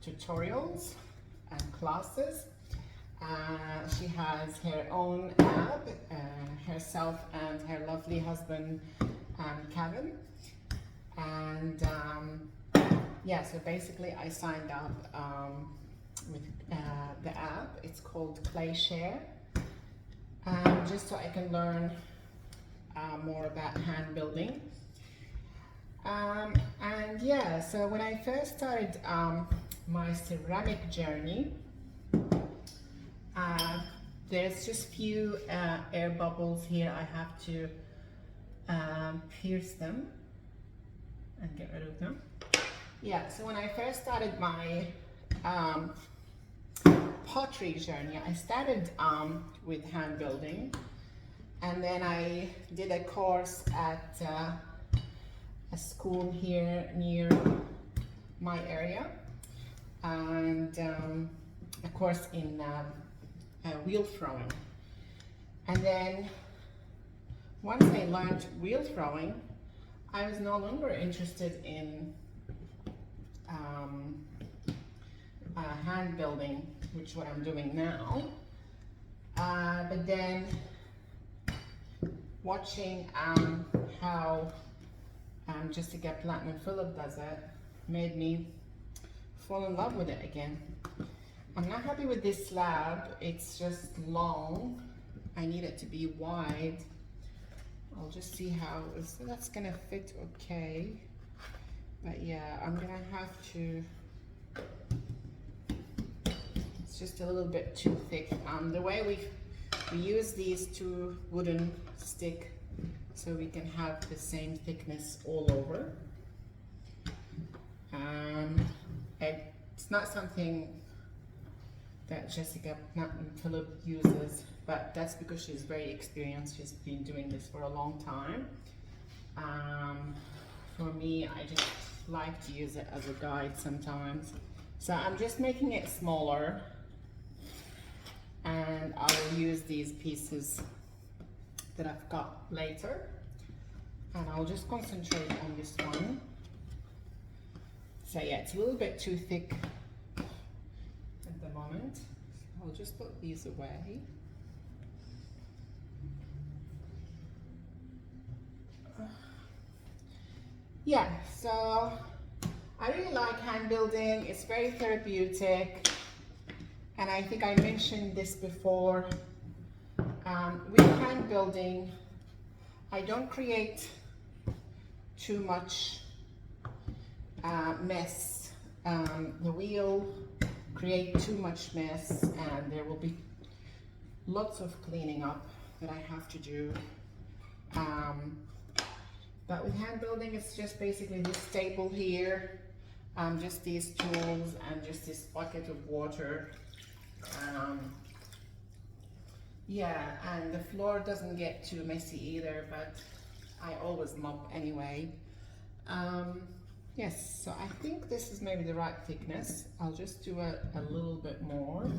tutorials and classes. She has her own app, herself and her lovely husband, Kevin. And yeah, so basically I signed up with the app. It's called ClayShare, just so I can learn more about hand building. And yeah, so when I first started my ceramic journey, there's just few air bubbles here. I have to pierce them and get rid of them. Yeah, so when I first started my pottery journey, I started with hand building, and then I did a course at a school here near my area, and a course in wheel throwing. And then once I learned wheel throwing, I was no longer interested in hand building, which is what I'm doing now. But then watching how Jessica Platinum Phillip does it made me fall in love with it again. I'm not happy with this slab. It's just long. I need it to be wide. I'll just see how that's gonna fit okay. But yeah, I'm gonna have to, it's just a little bit too thick. The way we use these two wooden stick so we can have the same thickness all over. It's not something that Jessica Phillip uses, but that's because she's very experienced. She's been doing this for a long time. For me, I just like to use it as a guide sometimes. So I'm just making it smaller, and I will use these pieces that I've got later, and I'll just concentrate on this one. So yeah, it's a little bit too thick at the moment. I'll just put these away. Yeah, so I really like hand building. It's very therapeutic, and I think I mentioned this before. With hand building, I don't create too much mess. The wheel create too much mess, and there will be lots of cleaning up that I have to do. But with hand building, it's just basically this table here, just these tools, and just this bucket of water. Yeah, and the floor doesn't get too messy either, but I always mop anyway. Yes, so I think this is maybe the right thickness. I'll just do a little bit more.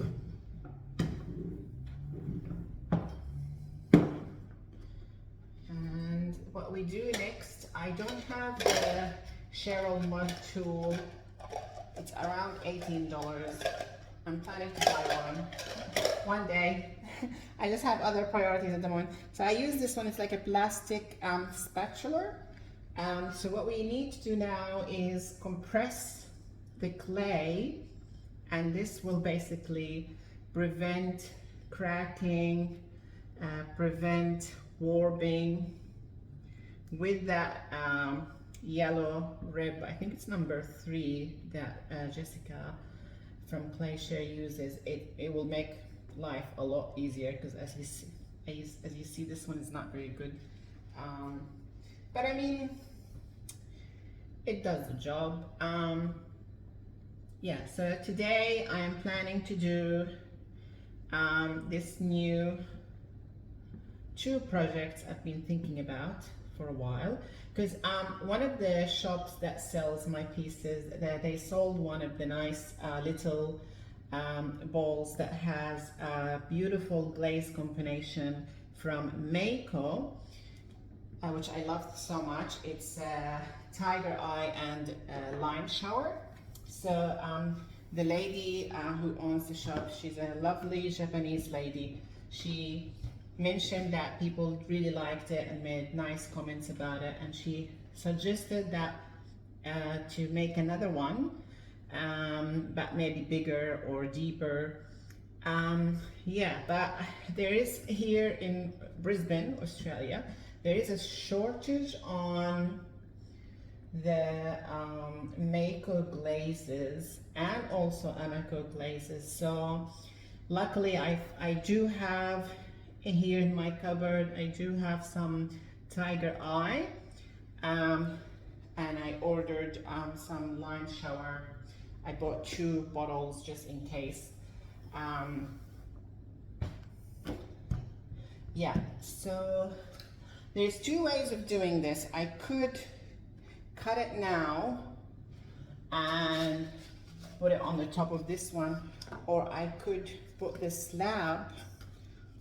And what we do next, I don't have the Cheryl mud tool. It's around $18. I'm planning to buy one day. I just have other priorities at the moment. So I use this one. It's like a plastic spatula. So what we need to do now is compress the clay, and this will basically prevent cracking, prevent warping with that yellow rib. I think it's number 3 that Jessica from ClayShare uses. It will make life a lot easier, because as you see, this one is not very good. But I mean, it does the job. Yeah, so today I am planning to do this new 2 projects I've been thinking about for a while, because one of the shops that sells my pieces, they sold one of the nice little balls that has a beautiful glaze combination from Meiko, which I love so much. It's Tiger Eye and Lime Shower. So the lady who owns the shop, she's a lovely Japanese lady. She mentioned that people really liked it and made nice comments about it, and she suggested that to make another one, but maybe bigger or deeper. Yeah, but there is here in Brisbane, Australia, there is a shortage on the Mako glazes and also Anako glazes. So luckily I do have here in my cupboard, I do have some Tiger Eye, and I ordered some lime shower. I bought 2 bottles just in case. Yeah, so there's 2 ways of doing this. I could cut it now and put it on the top of this one, or I could put the slab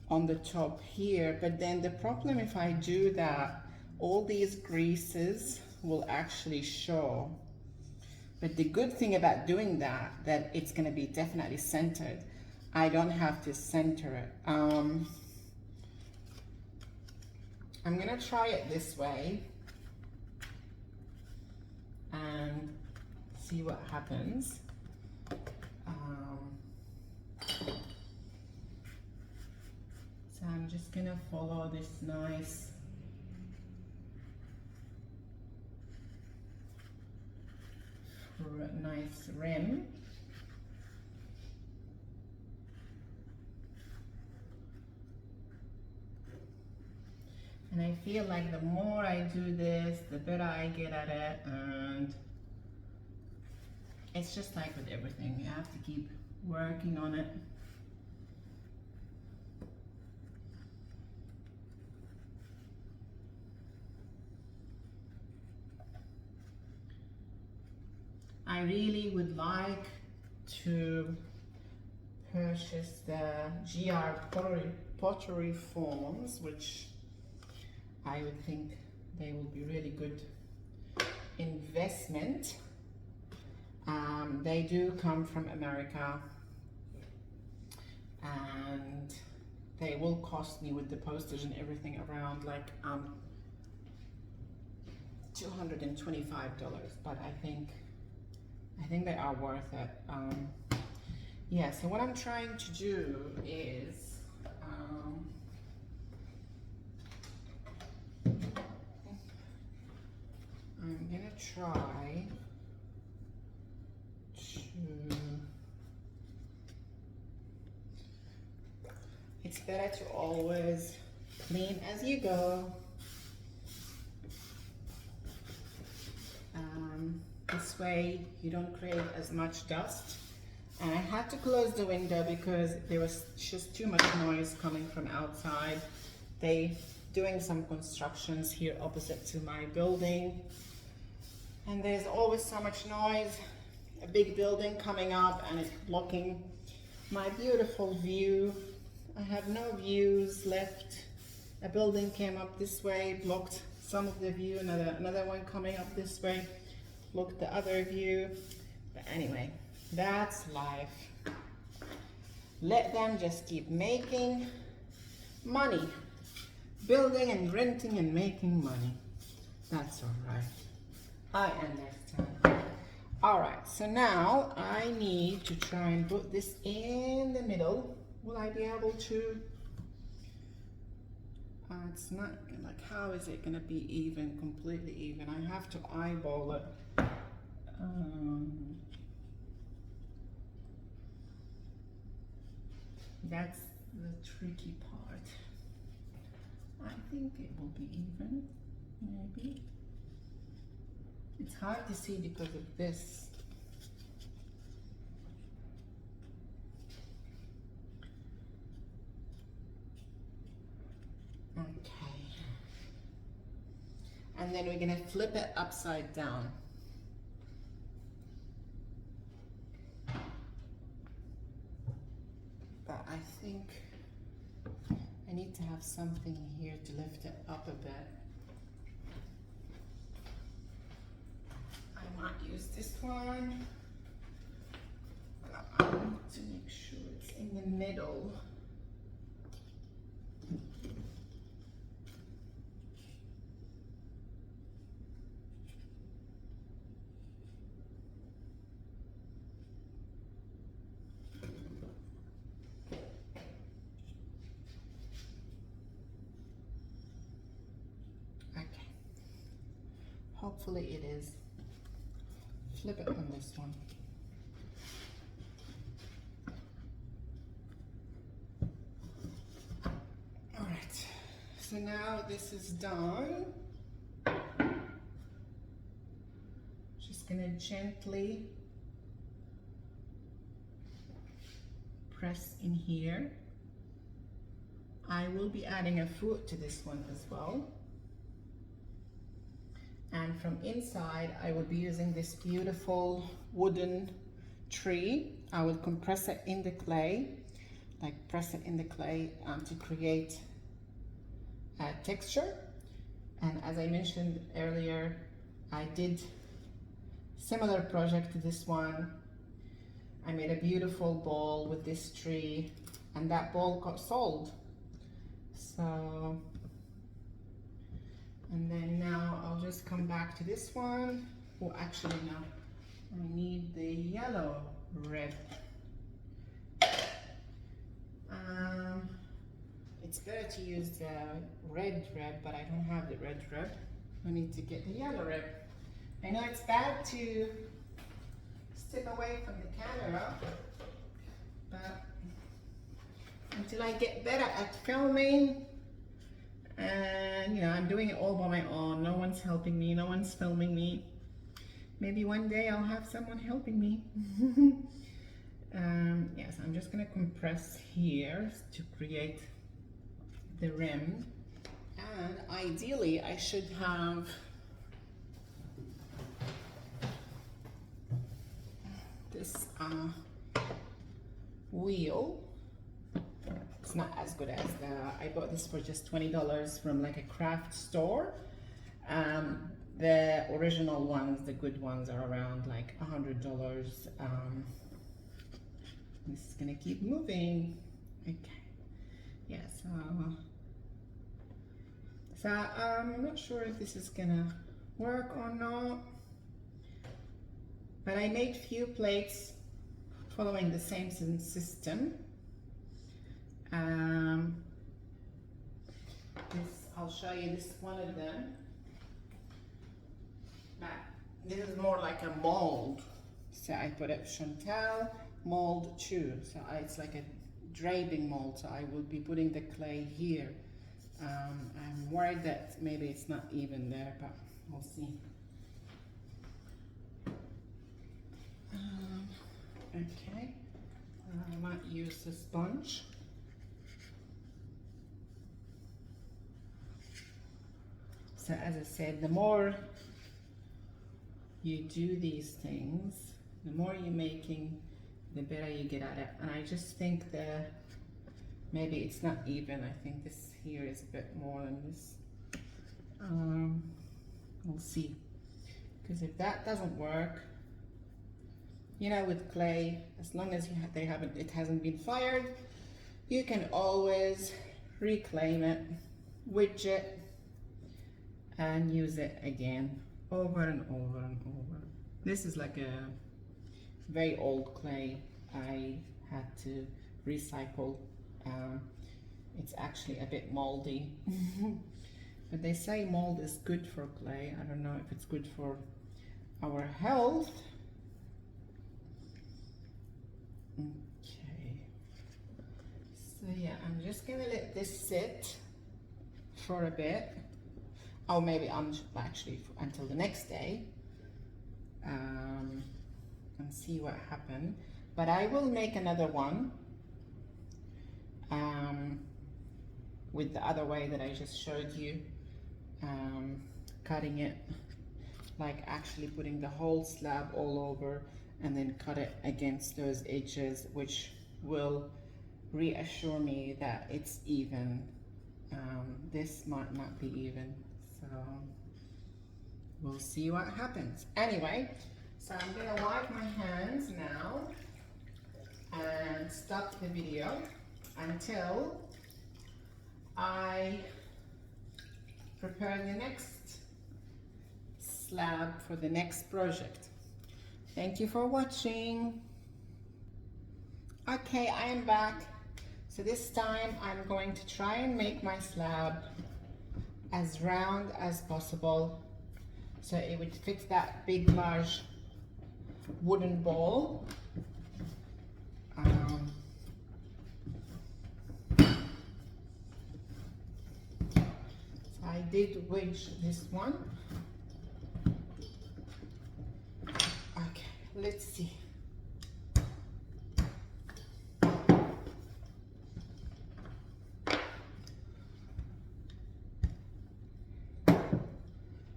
on the top here, but then the problem if I do that, all these greases will actually show. But the good thing about doing that it's going to be definitely centered. I don't have to center it. I'm going to try it this way and see what happens. So I'm just going to follow this nice rim. And I feel like the more I do this, the better I get at it, and it's just like with everything, you have to keep working on it. I really would like to purchase the GR pottery forms, which I would think they will be really good investment. They do come from America, and they will cost me with the postage and everything around like $225, but I think they are worth it. Yeah, so what I'm trying to do is I'm gonna try to, it's better to always clean as you go. This way you don't create as much dust. And I had to close the window because there was just too much noise coming from outside. They doing some constructions here opposite to my building, and there's always so much noise. A big building coming up and it's blocking my beautiful view. I have no views left. A building came up this way, blocked some of the view. Another one coming up this way, blocked the other view. But anyway, that's life. Let them just keep making money, building and renting and making money. That's all right. I understand. All right, so now I need to try and put this in the middle. Will I be able to? It's not like, how is it gonna be even, completely even? I have to eyeball it. That's the tricky part. I think it will be even, maybe. It's hard to see because of this. Okay. And then we're gonna flip it upside down. But I think I need to have something here to lift it up a bit. I might use this one. middle. Okay, hopefully it is. Flip it on this one. All right, so now this is done. Just gonna gently press in here. I will be adding a foot to this one as well. And from inside, I will be using this beautiful wooden tree. I will compress it in the clay, like press it in the clay to create a texture. And as I mentioned earlier, I did similar project to this one. I made a beautiful bowl with this tree, and that bowl got sold. So, and then now I'll just come back to this one. Oh, actually no, I need the yellow rib. It's better to use the red rib, but I don't have the red rib. I need to get the yellow rib. I know it's bad to step away from the camera, but until I get better at filming, and you know, I'm doing it all by my own. No one's helping me, no one's filming me. Maybe one day I'll have someone helping me. Yes, I'm just gonna compress here to create the rim. And ideally I should have this wheel. It's not as good as I bought this for just $20 from like a craft store. The original ones, the good ones, are around like $100. This is gonna keep moving. Okay, yeah, so I'm not sure if this is gonna work or not, but I made few plates following the same system. I'll show you this one of them. This is more like a mold. So I put it Chantal mold 2. So it's like a draping mold. So I will be putting the clay here. I'm worried that maybe it's not even there, but we'll see. Okay, I might use the sponge. So as I said, the more you do these things, the more you're making, the better you get at it. And I just think that maybe it's not even. I think this here is a bit more than this. We'll see. Because if that doesn't work, you know, with clay, as long as it hasn't been fired, you can always reclaim it, wedge it, and use it again over and over and over. This is like a very old clay I had to recycle. It's actually a bit moldy. But they say mold is good for clay. I don't know if it's good for our health. Okay, so yeah, I'm just gonna let this sit for a bit. Or maybe actually until the next day, and see what happened. But I will make another one with the other way that I just showed you, cutting it, like actually putting the whole slab all over and then cut it against those edges, which will reassure me that it's even. This might not be even. So we'll see what happens. Anyway, so I'm gonna wipe my hands now and start stop the video until I prepare the next slab for the next project. Thank you for watching. Okay, I am back. So this time I'm going to try and make my slab as round as possible so it would fit that big large wooden ball. So I did wedge this one. Okay, let's see.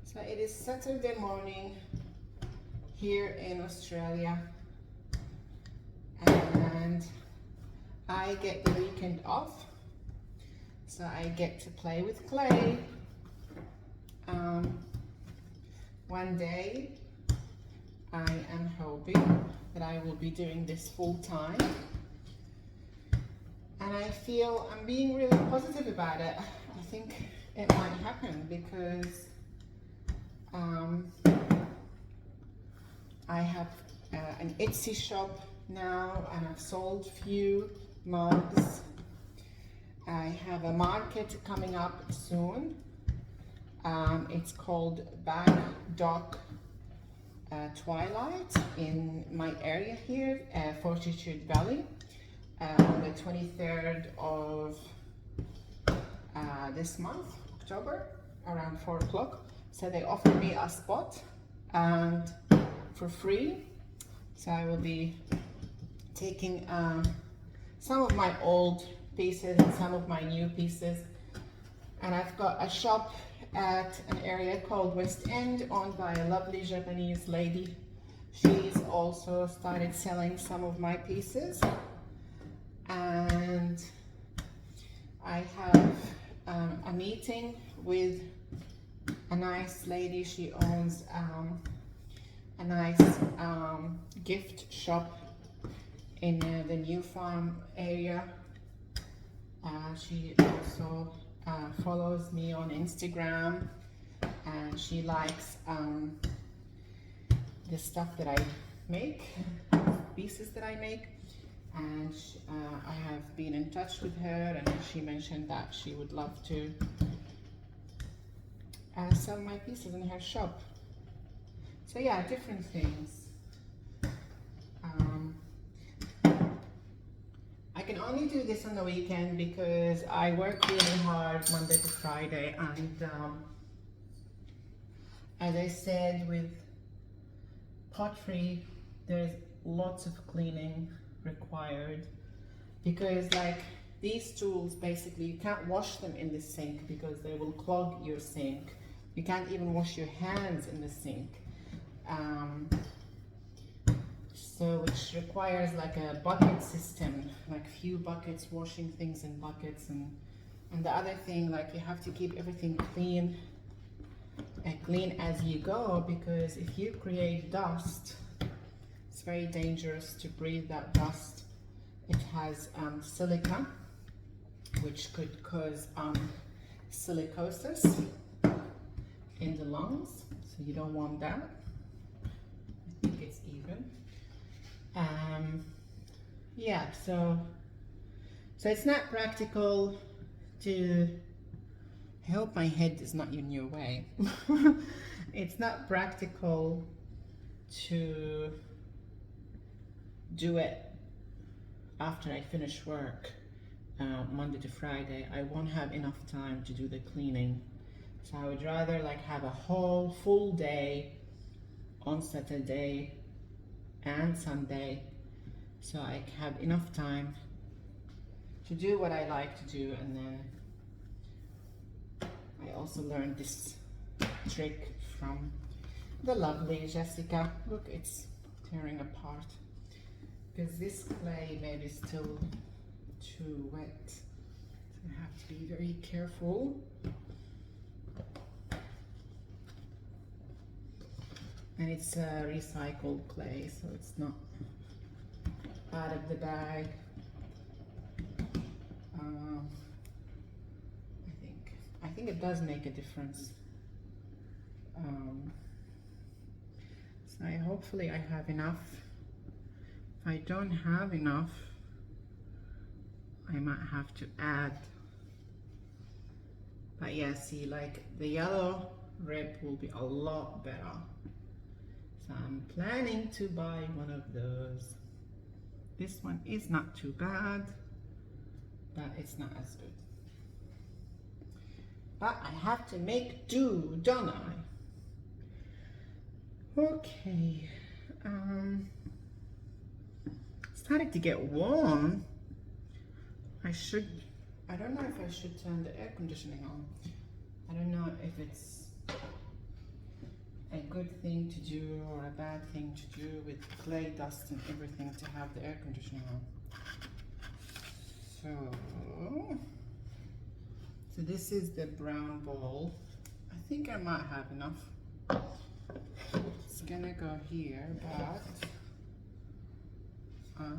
So it is Saturday morning here in Australia, and I get the weekend off, so I get to play with clay. One day I am hoping that I will be doing this full time, and I feel I'm being really positive about it. I think it might happen because I have an Etsy shop now, and I've sold few mugs. I have a market coming up soon. It's called Back Dock Twilight in my area here, Fortitude Valley, on the 23rd of this month, October, around 4 o'clock. So they offered me a spot and for free. So I will be taking some of my old pieces and some of my new pieces. And I've got a shop at an area called West End, owned by a lovely Japanese lady. She's also started selling some of my pieces. And I have a meeting with a nice lady. She owns a nice gift shop in the New Farm area. She also follows me on Instagram, and she likes the stuff that I make, pieces that I make. And I have been in touch with her, and she mentioned that she would love to sell my pieces in her shop. So yeah, different things. I can only do this on the weekend because I work really hard Monday to Friday, and as I said, with pottery there's lots of cleaning required, because like these tools, basically you can't wash them in the sink because they will clog your sink. You can't even wash your hands in the sink. So which requires like a bucket system, like few buckets, washing things in buckets. And the other thing, like you have to keep everything clean as you go, because if you create dust, it's very dangerous to breathe that dust. It has silica, which could cause silicosis in the lungs, so you don't want that. I think it's even. Yeah, so it's not practical to, I hope my head is not in your way. It's not practical to do it after I finish work Monday to Friday. I won't have enough time to do the cleaning. So I would rather like have a whole full day on Saturday and Sunday, so I have enough time to do what I like to do. And then I also learned this trick from the lovely Jessica. Look, it's tearing apart because this clay maybe is still too wet, so I have to be very careful. And it's recycled clay, so it's not out of the bag. I think it does make a difference. So hopefully I have enough. If I don't have enough, I might have to add. But yeah, see, like the yellow rib will be a lot better. So I'm planning to buy one of those. This one is not too bad, but it's not as good. But I have to make do, don't I? Okay. Starting to get warm. I don't know if I should turn the air conditioning on. I don't know if it's a good thing to do or a bad thing to do with clay dust and everything to have the air conditioning on. So this is the brown bowl. I think I might have enough. It's gonna go here, but I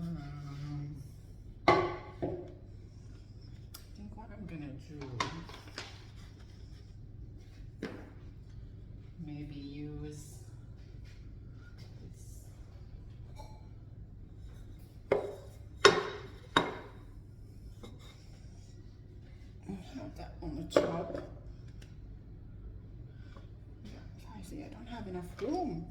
think what I'm gonna do, maybe use this. And have that on the top. Yeah, I see I don't have enough room.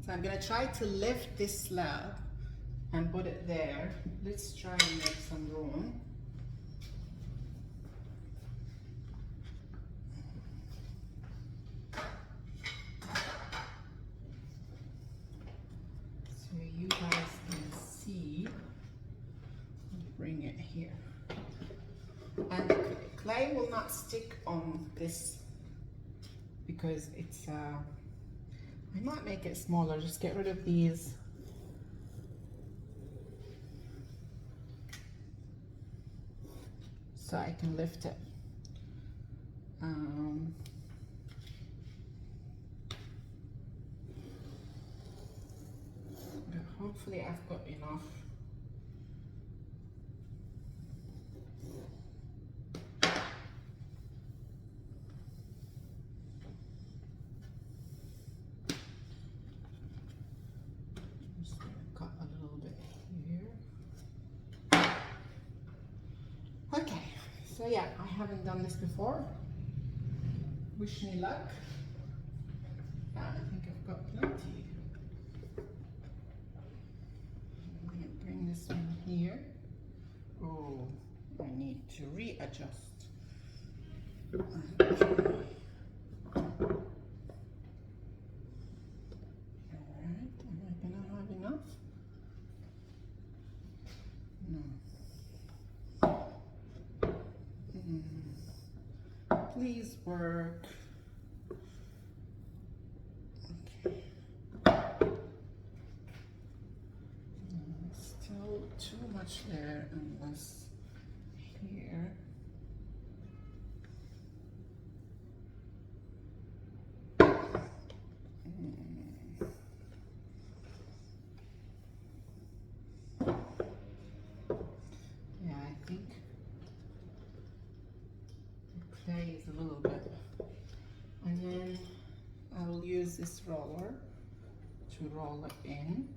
So I'm gonna try to lift this slab and put it there. Let's try and make some room. So you guys can see. Bring it here. And the clay will not stick on this because it's I might make it smaller, just get rid of these. So I can lift it. But hopefully I've got enough. Okay, so yeah, I haven't done this before. Wish me luck. I think I've got plenty. I'm gonna bring this one here. Oh, I need to readjust. Okay. Alright, am I gonna have enough? No. Please work. Okay. Still too much there and less here. Yeah, I think clay is a little bit, and then I will use this roller to roll it in.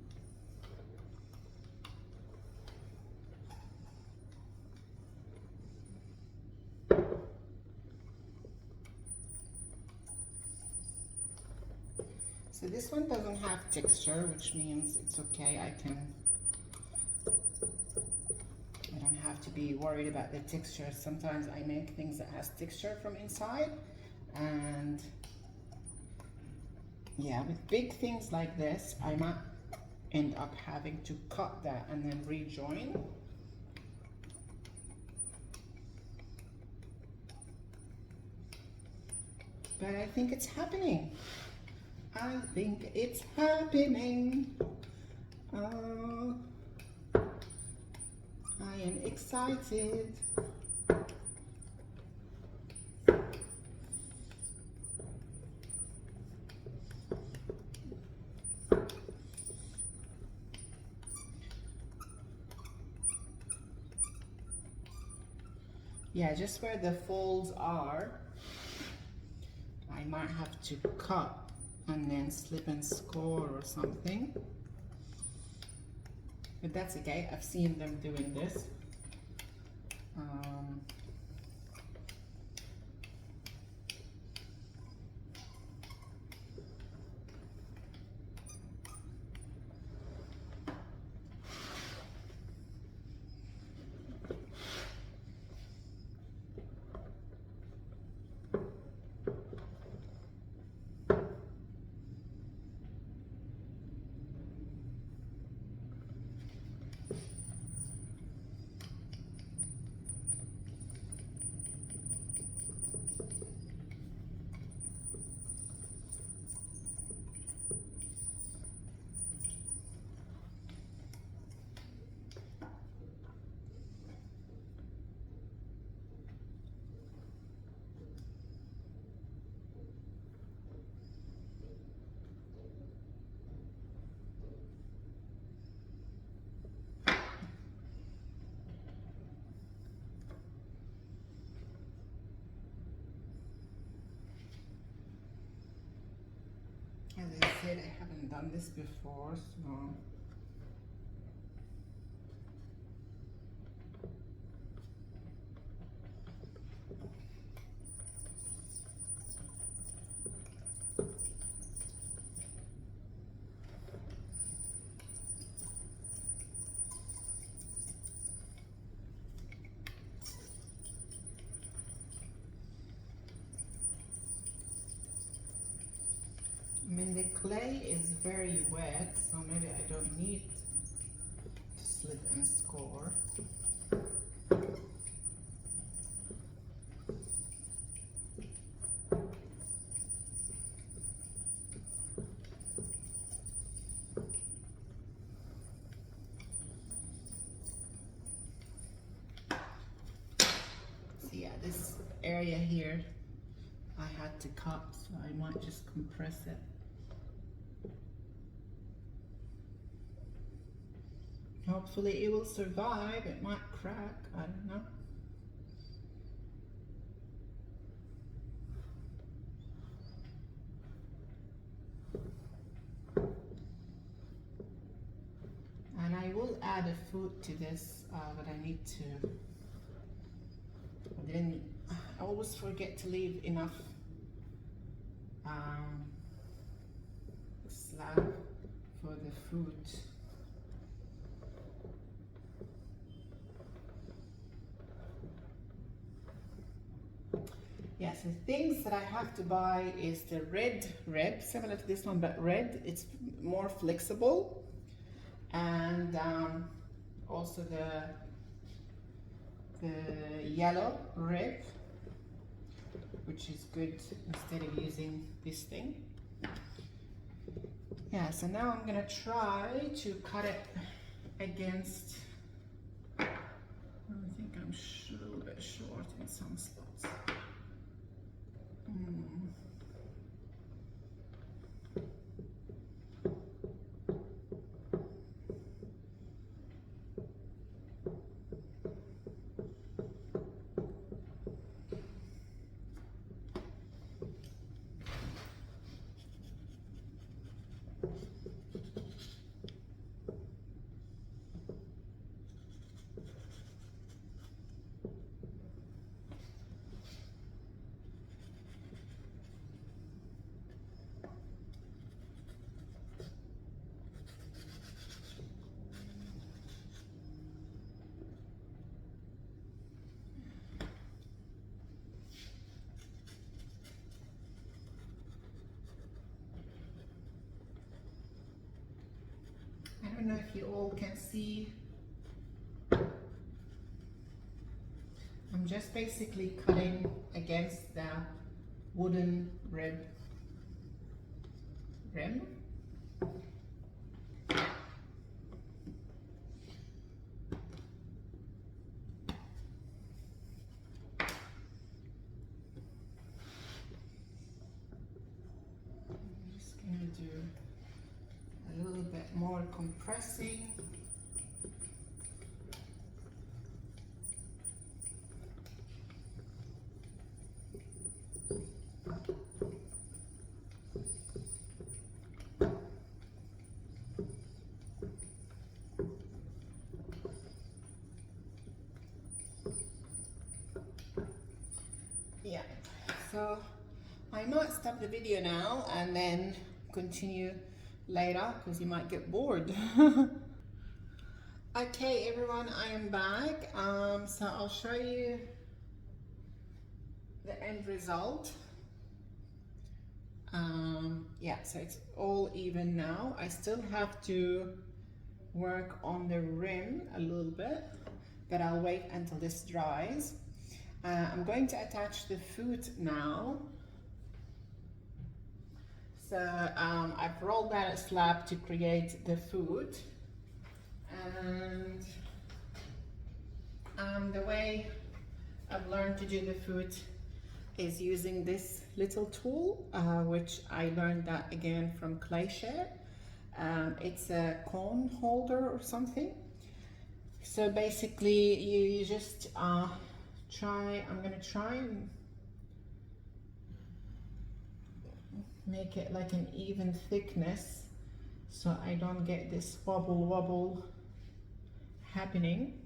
So this one doesn't have texture, which means it's okay. I don't have to be worried about the texture. Sometimes I make things that has texture from inside, and yeah, with big things like this, I might end up having to cut that and then rejoin. But I think it's happening. I think it's happening. I am excited. Yeah, just where the folds are, I might have to cut and then slip and score or something. But that's okay, I've seen them doing this. As I said, I haven't done this before, so I mean, the clay is very wet, so maybe I don't need to slip and score. So yeah, this area here, I had to cut, so I might just compress it. Hopefully it will survive. It might crack, I don't know. And I will add a foot to this, but I need to, I always forget to leave enough slab for the foot. Yes, the things that I have to buy is the red rib, similar to this one, but red, it's more flexible. And also the yellow rib, which is good instead of using this thing. Yeah, so now I'm gonna try to cut it against, I think I'm a little bit short in some spots. I don't know if you all can see. I'm just basically cutting against the wooden rim. I'm just gonna do a little bit more compressing. so I might stop the video now and then continue later because you might get bored. Okay everyone, I am back. So I'll show you the end result. Yeah, so it's all even now. I still have to work on the rim a little bit, but I'll wait until this dries. I'm going to attach the foot now. So I've rolled out a slab to create the foot, and the way I've learned to do the foot is using this little tool, which I learned that again from Clayshare. It's a cone holder or something. So basically you just I'm gonna try and make it like an even thickness so I don't get this wobble happening.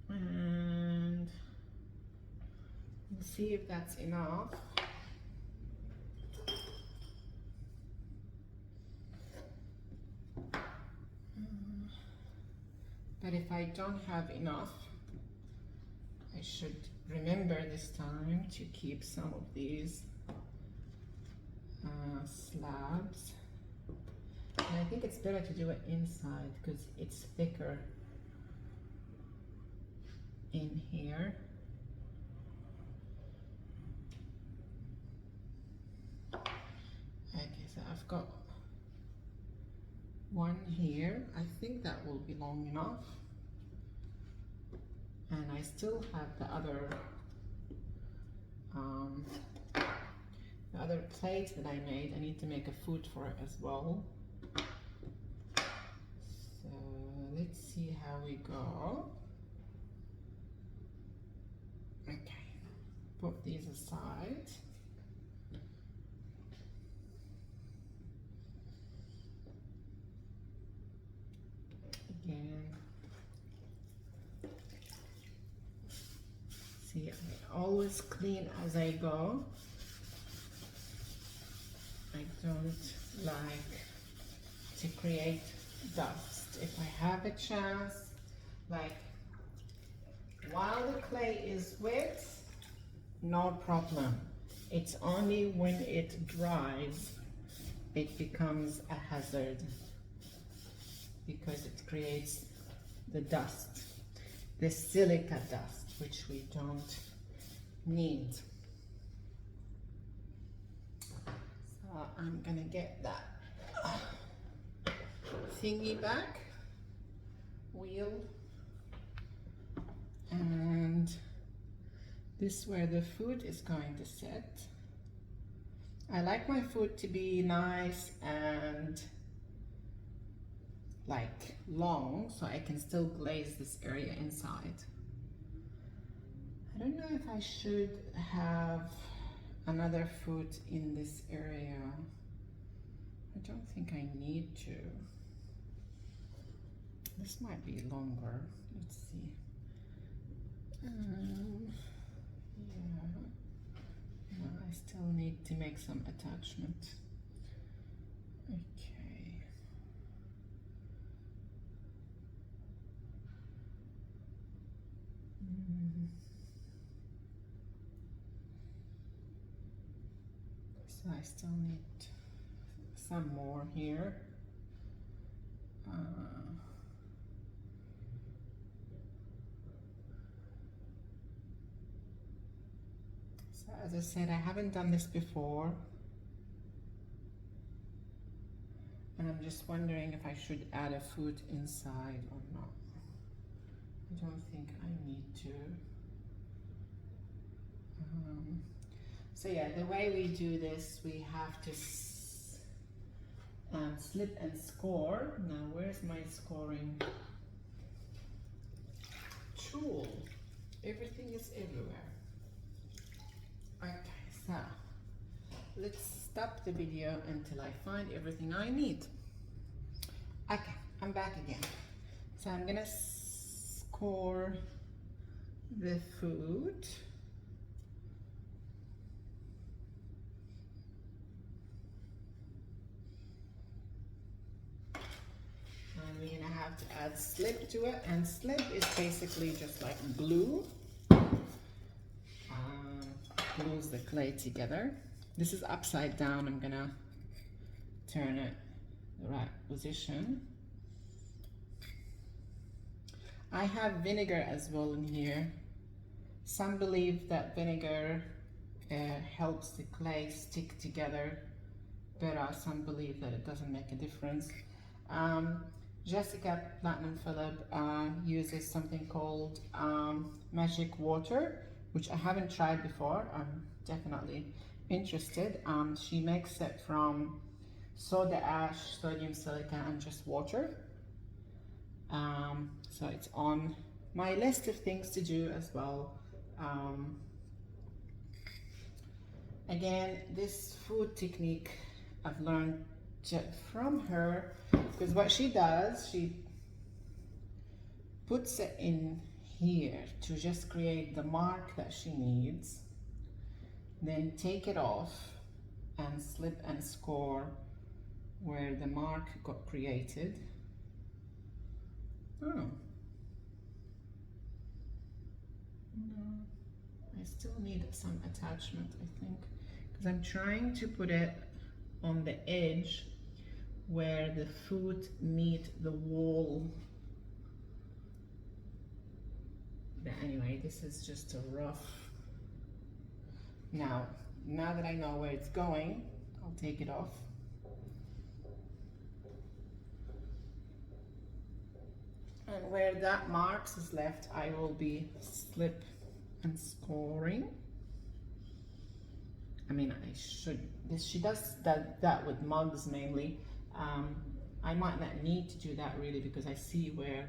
And we'll see if that's enough. But if I don't have enough, I should remember this time to keep some of these slabs. And I think it's better to do it inside because it's thicker in here. Okay, so I've got one here. I think that will be long enough. And I still have the other plate that I made. I need to make a foot for it as well. So let's see how we go. Okay, put these aside. Again, see, I always clean as I go. I don't like to create dust. If I have a chance, like while the clay is wet, no problem. It's only when it dries, it becomes a hazard because it creates the dust, the silica dust, which we don't need. So I'm gonna get that thingy back, wheel, and this is where the foot is going to sit. I like my foot to be nice and like long, so I can still glaze this area inside. I don't know if I should have another foot in this area. I don't think I need to. This might be longer. Let's see. Yeah. No, I still need to make some attachment. Okay. So I still need some more here. So as I said, I haven't done this before, and I'm just wondering if I should add a foot inside or not. I don't think I need to. So yeah, the way we do this, we have to slip and score. Now, where's my scoring tool? Everything is everywhere. Okay, so let's stop the video until I find everything I need. Okay, I'm back again. So I'm gonna score the food. And we're gonna have to add slip to it, and slip is basically just like glue. Glues the clay together. This is upside down. I'm gonna turn it the right position. I have vinegar as well in here. Some believe that vinegar helps the clay stick together better. Some believe that it doesn't make a difference. Jessica Platinum Phillip uses something called magic water, which I haven't tried before. I'm definitely interested. She makes it from soda ash, sodium silica, and just water. So it's on my list of things to do as well. Again, this food technique I've learned from her, because what she does, she puts it in here to just create the mark that she needs, then take it off and slip and score where the mark got created. Oh. No, I still need some attachment, I think, because I'm trying to put it on the edge where the foot meet the wall. But anyway, this is just a rough. Now that I know where it's going, I'll take it off. And where that marks is left, I will be slip and scoring. I mean, I should, she does that with mugs mainly. I might not need to do that really, because I see where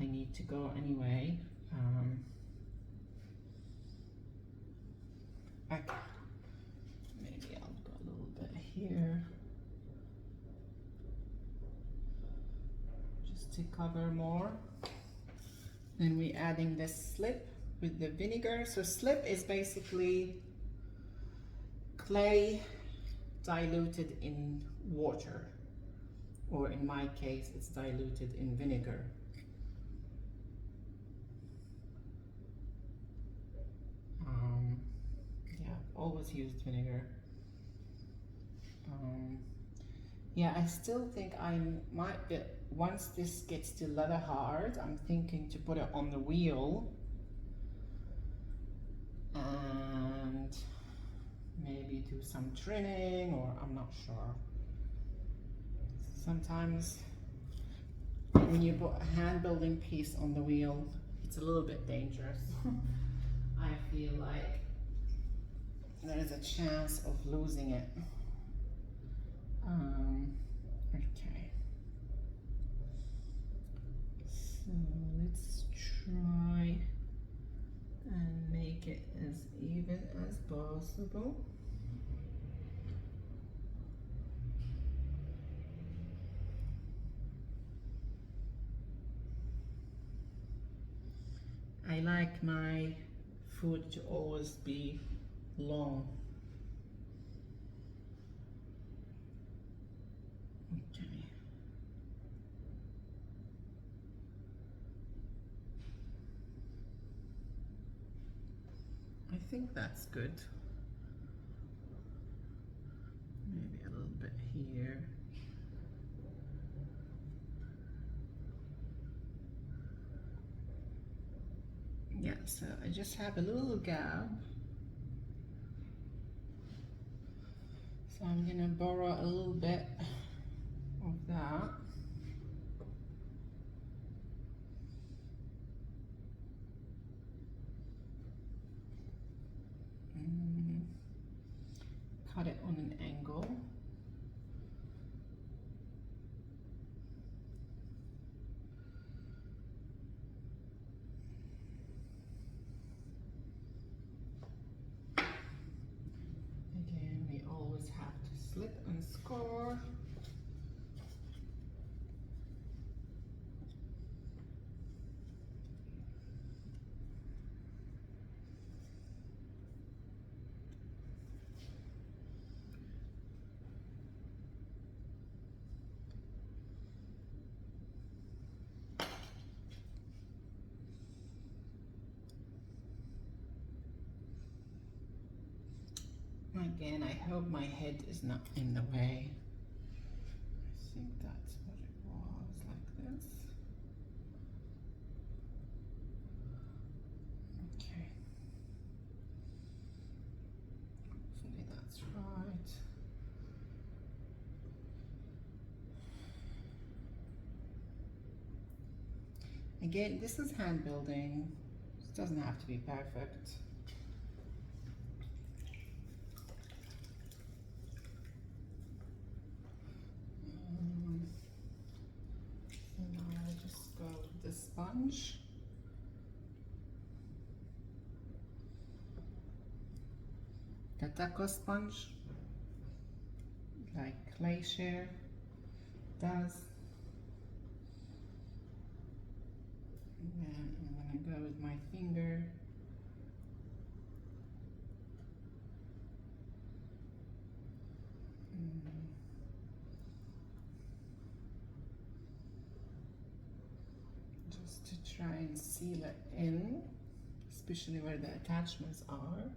I need to go anyway. Okay. Maybe I'll go a little bit here, just to cover more. Then we're adding this slip with the vinegar. So slip is basically clay diluted in water, or in my case it's diluted in vinegar. Yeah, I've always used vinegar. Yeah, I still think I might be, once this gets to leather hard, I'm thinking to put it on the wheel and maybe do some trimming, or I'm not sure. Sometimes when you put a hand building piece on the wheel, it's a little bit dangerous. I feel like there is a chance of losing it. Okay. So let's try and make it as even as possible. I like my food to always be long. Okay. I think that's good. Maybe a little bit here. Yeah, so I just have a little gap. So I'm gonna borrow a little bit of that. Cut it on an angle. Again, we always have to slip and score. Again, I hope my head is not in the way. I think that's what it was, like this. Okay. Hopefully that's right. Again, this is hand building. It doesn't have to be perfect. So now I just go with the sponge. The taco sponge, like clay share does. And then I'm gonna go with my finger. Just to try and seal it in, especially where the attachments are.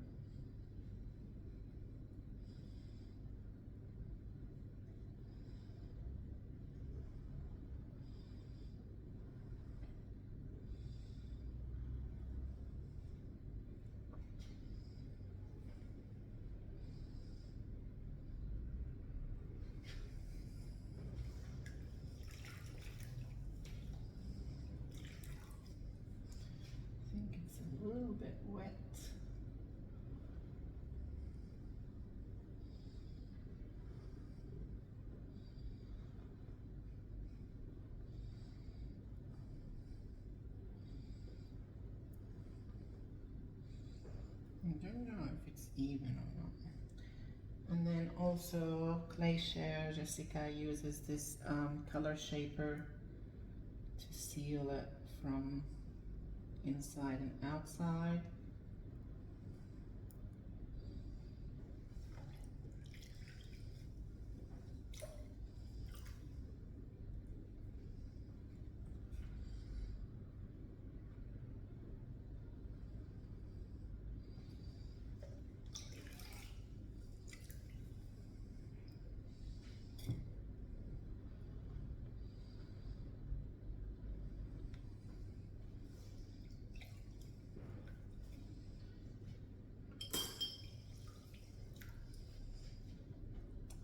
I think it's a little bit wet. I don't know if it's even or not. And then also clay share, Jessica uses this color shaper to seal it from inside and outside.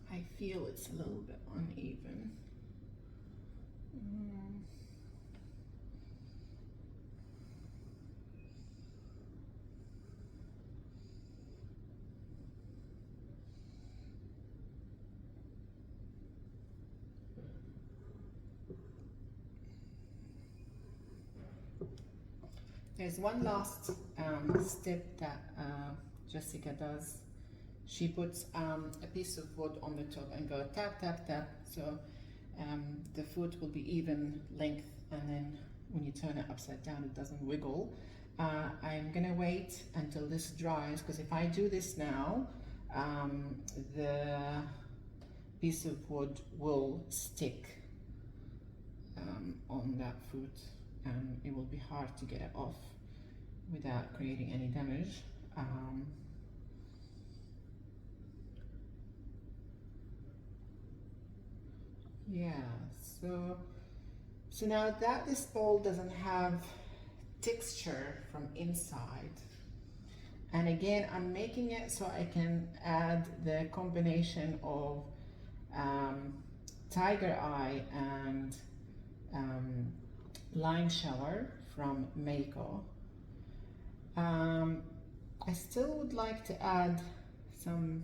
I feel it's a little bit uneven. There's one last step that Jessica does. She puts a piece of wood on the top and go tap, tap, tap. So the foot will be even length, and then when you turn it upside down, it doesn't wiggle. I'm gonna wait until this dries, because if I do this now, the piece of wood will stick on that foot, and it will be hard to get it off without creating any damage. Yeah, so now that this bowl doesn't have texture from inside, and again I'm making it so I can add the combination of tiger eye and lime shower from Mako. I still would like to add some,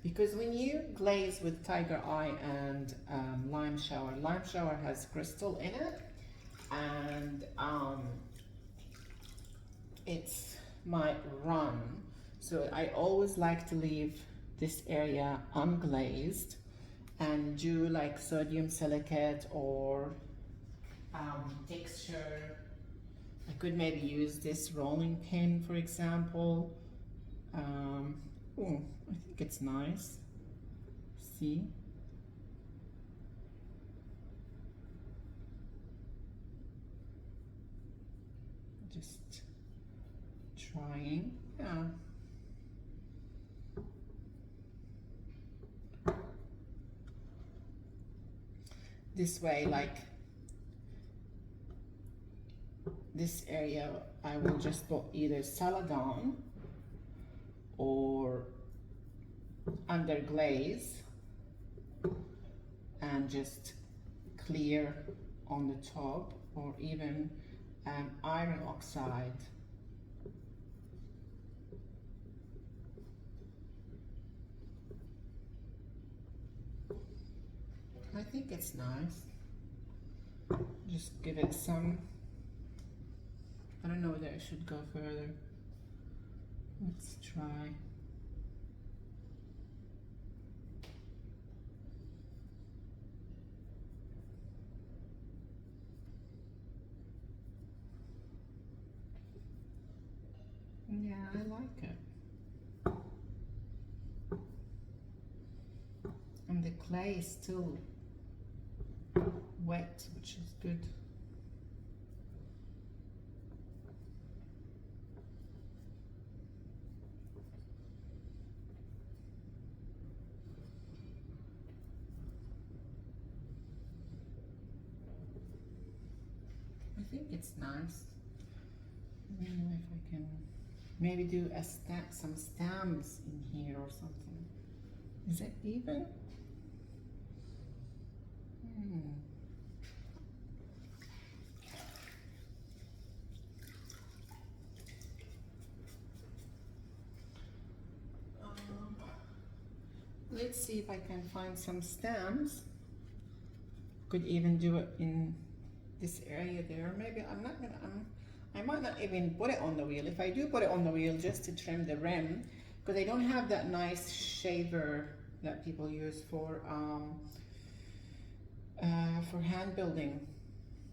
because when you glaze with tiger eye and lime shower has crystal in it, and it's might run. So I always like to leave this area unglazed and do like sodium silicate or texture. I could maybe use this rolling pin, for example. Oh, I think it's nice. See? Just trying. Yeah. this way, like this area, I will just put either celadon or under glaze and just clear on the top, or even iron oxide. I think it's nice. Just give it some, I don't know whether I should go further. Let's try. Yeah, I like it. And the clay is still wet, which is good. I think it's nice. I don't know if I can maybe do some stamps in here or something. Is it even? Let's see if I can find some stamps. Could even do it in this area there. Maybe I might not even put it on the wheel. If I do put it on the wheel, just to trim the rim, because I don't have that nice shaver that people use for hand building.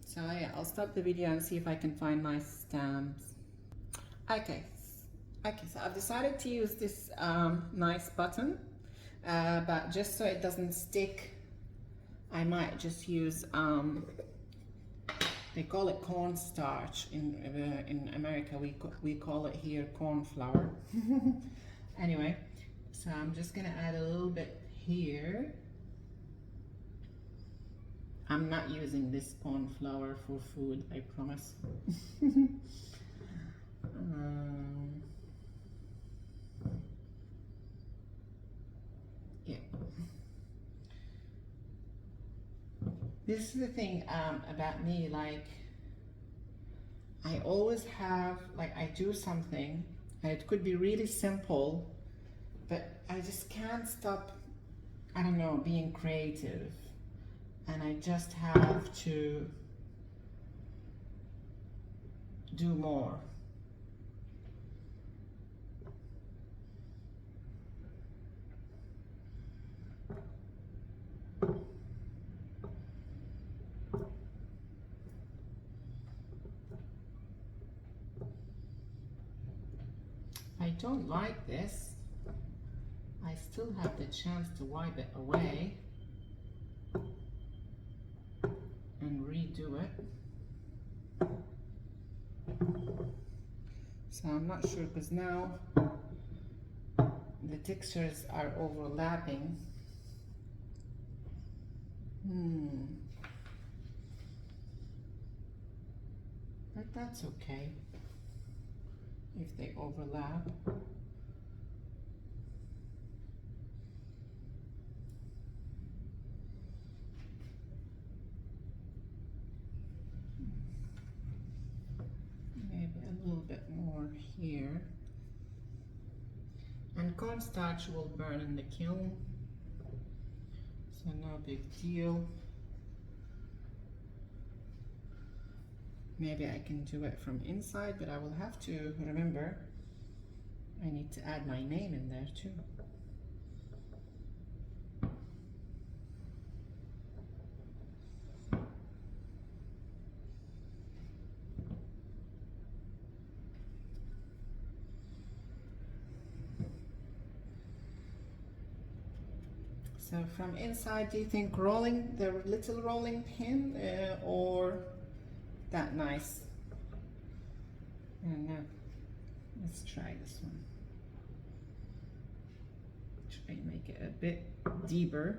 So yeah, I'll stop the video and see if I can find nice stamps. Okay, so I've decided to use this nice button, but just so it doesn't stick, I might just use they call it cornstarch in America. We call it here corn flour. Anyway, so I'm just gonna add a little bit here. I'm not using this corn flour for food, I promise. Yeah. This is the thing about me, like I always have, like I do something and it could be really simple, but I just can't stop, I don't know, being creative, and I just have to do more. I don't like this. I still have the chance to wipe it away and redo it. So I'm not sure, because now the textures are overlapping. But that's okay if they overlap. Maybe a little bit more here. And cornstarch will burn in the kiln, so no big deal. Maybe I can do it from inside, but I will have to remember I need to add my name in there too. So from inside, do you think rolling, the little rolling pin, or that nice? I don't know. Let's try this one. Try and make it a bit deeper.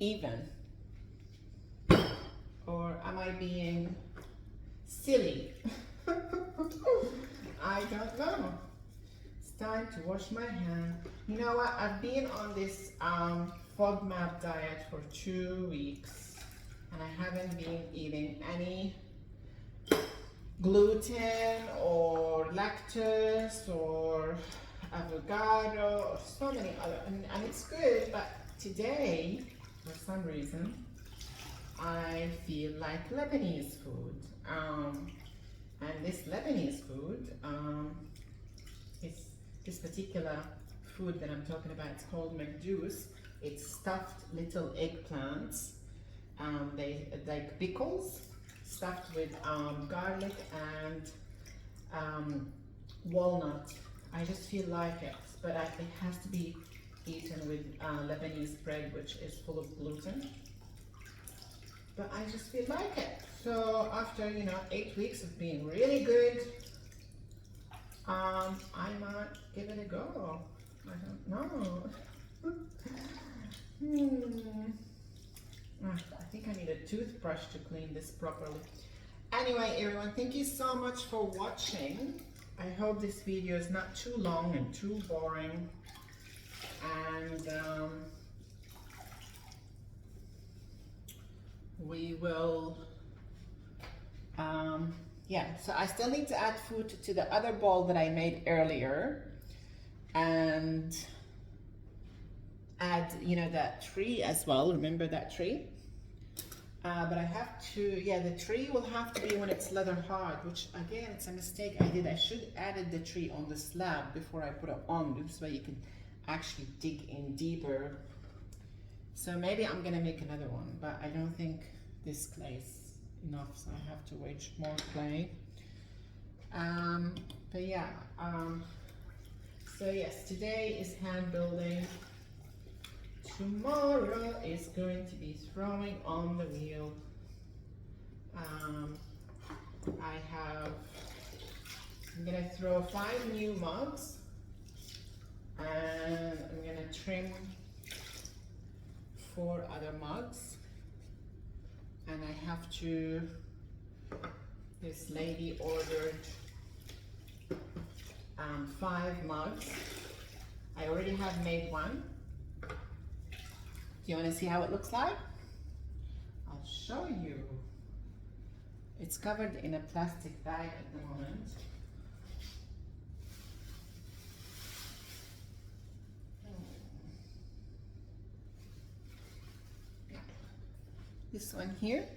even? Or am I being silly? I don't know. It's time to wash my hand. You know what? I've been on this FODMAP diet for 2 weeks and I haven't been eating any gluten or lactose or avocado or so many other, and it's good, but today for some reason I feel like Lebanese food, and this Lebanese food is this particular food that I'm talking about. It's called makdous. It's stuffed little eggplants, they like pickles stuffed with garlic and walnut. I just feel like it, but it has to be eaten with Lebanese bread, which is full of gluten. But I just feel like it. So after 8 weeks of being really good, I might give it a go. I don't know. I think I need a toothbrush to clean this properly. Anyway, everyone, thank you so much for watching. I hope this video is not too long and too boring. And we will, yeah, so I still need to add food to the other bowl that I made earlier. And add, that tree as well. Remember that tree? But I have to, yeah, the tree will have to be when it's leather hard, which again, it's a mistake I did. I should added the tree on the slab before I put it on. This way you can actually dig in deeper. So maybe I'm gonna make another one, but I don't think this clay is enough, so I have to wait more clay. But yeah, so yes, today is hand building. Tomorrow is going to be throwing on the wheel. I'm gonna throw 5 new mugs, and I'm gonna trim 4 other mugs, and I have to, this lady ordered 5 mugs. I already have made one. Do you want to see how it looks like? I'll show you. It's covered in a plastic bag at the moment. This one here.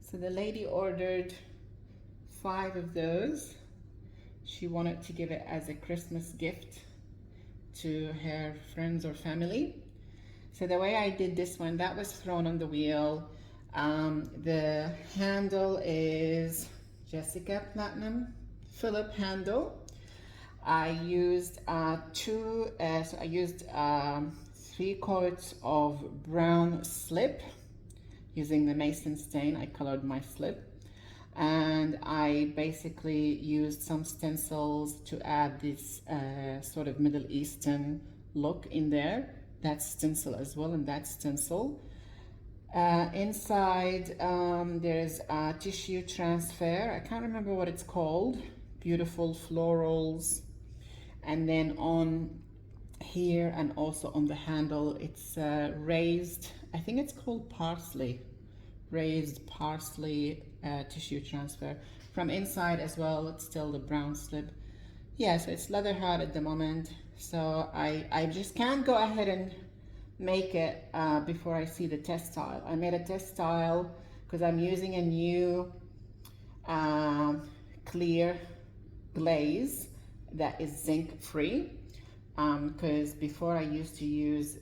So the lady ordered 5 of those. She wanted to give it as a Christmas gift to her friends or family. So the way I did this one, that was thrown on the wheel. The handle is Jessica Platinum Phillip handle. I used 3 quarts of brown slip using the Mason stain. I colored my slip. And I basically used some stencils to add this sort of Middle Eastern look in there. That stencil as well, and that stencil. Inside there's a tissue transfer. I can't remember what it's called. Beautiful florals. And then on here and also on the handle, it's raised, I think it's called parsley. Raised parsley tissue transfer. From inside as well, it's still the brown slip. Yeah, so it's leather hard at the moment. So I just can't go ahead and make it before I see the textile. I made a textile because I'm using a new clear glaze that is zinc free. Because before I used to use